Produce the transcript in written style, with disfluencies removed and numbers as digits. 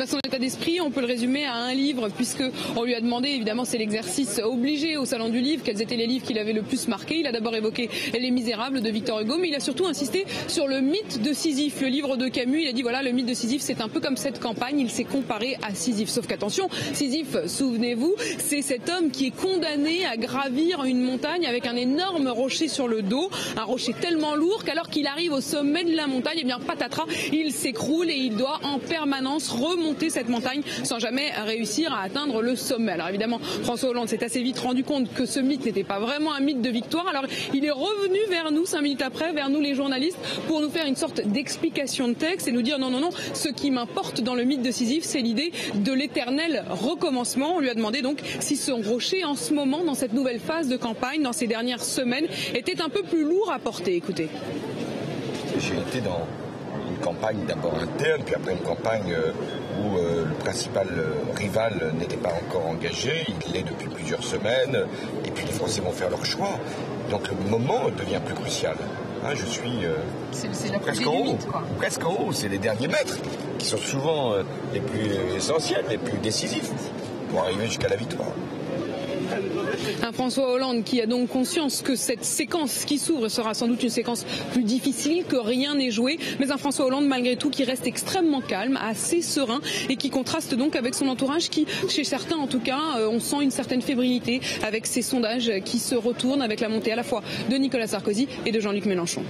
Son état d'esprit, on peut le résumer à un livre, puisque on lui a demandé, évidemment c'est l'exercice obligé au Salon du Livre, quels étaient les livres qu'il avait le plus marqué. Il a d'abord évoqué Les Misérables de Victor Hugo, mais il a surtout insisté sur le mythe de Sisyphe, le livre de Camus. Il a dit voilà, le mythe de Sisyphe, c'est un peu comme cette campagne, il s'est comparé à Sisyphe. Sauf qu'attention, Sisyphe, souvenez-vous, c'est cet homme qui est condamné à gravir une montagne avec un énorme rocher sur le dos, un rocher tellement lourd qu'alors qu'il arrive au sommet de la montagne, eh bien patatras, il s'écroule et il doit en permanence remonter cette montagne sans jamais réussir à atteindre le sommet. Alors évidemment, François Hollande s'est assez vite rendu compte que ce mythe n'était pas vraiment un mythe de victoire. Alors il est revenu vers nous 5 minutes après, vers nous les journalistes, pour nous faire une sorte d'explication de texte et nous dire non, ce qui m'importe dans le mythe de Sisyphe, c'est l'idée de l'éternel recommencement. On lui a demandé donc si son rocher en ce moment, dans cette nouvelle phase de campagne, dans ces dernières semaines, était un peu plus lourd à porter. Écoutez. J'ai été dans une campagne d'abord interne, puis après une campagne où le principal rival n'était pas encore engagé, il l'est depuis plusieurs semaines, et puis les Français vont faire leur choix. Donc le moment devient plus crucial. Je suis presque en haut. Presque en haut, c'est les derniers mètres qui sont souvent les plus essentiels, les plus décisifs pour arriver jusqu'à la victoire. Un François Hollande qui a donc conscience que cette séquence qui s'ouvre sera sans doute une séquence plus difficile, que rien n'est joué, mais un François Hollande malgré tout qui reste extrêmement calme, assez serein et qui contraste donc avec son entourage qui, chez certains en tout cas, on sent une certaine fébrilité avec ces sondages qui se retournent avec la montée à la fois de Nicolas Sarkozy et de Jean-Luc Mélenchon.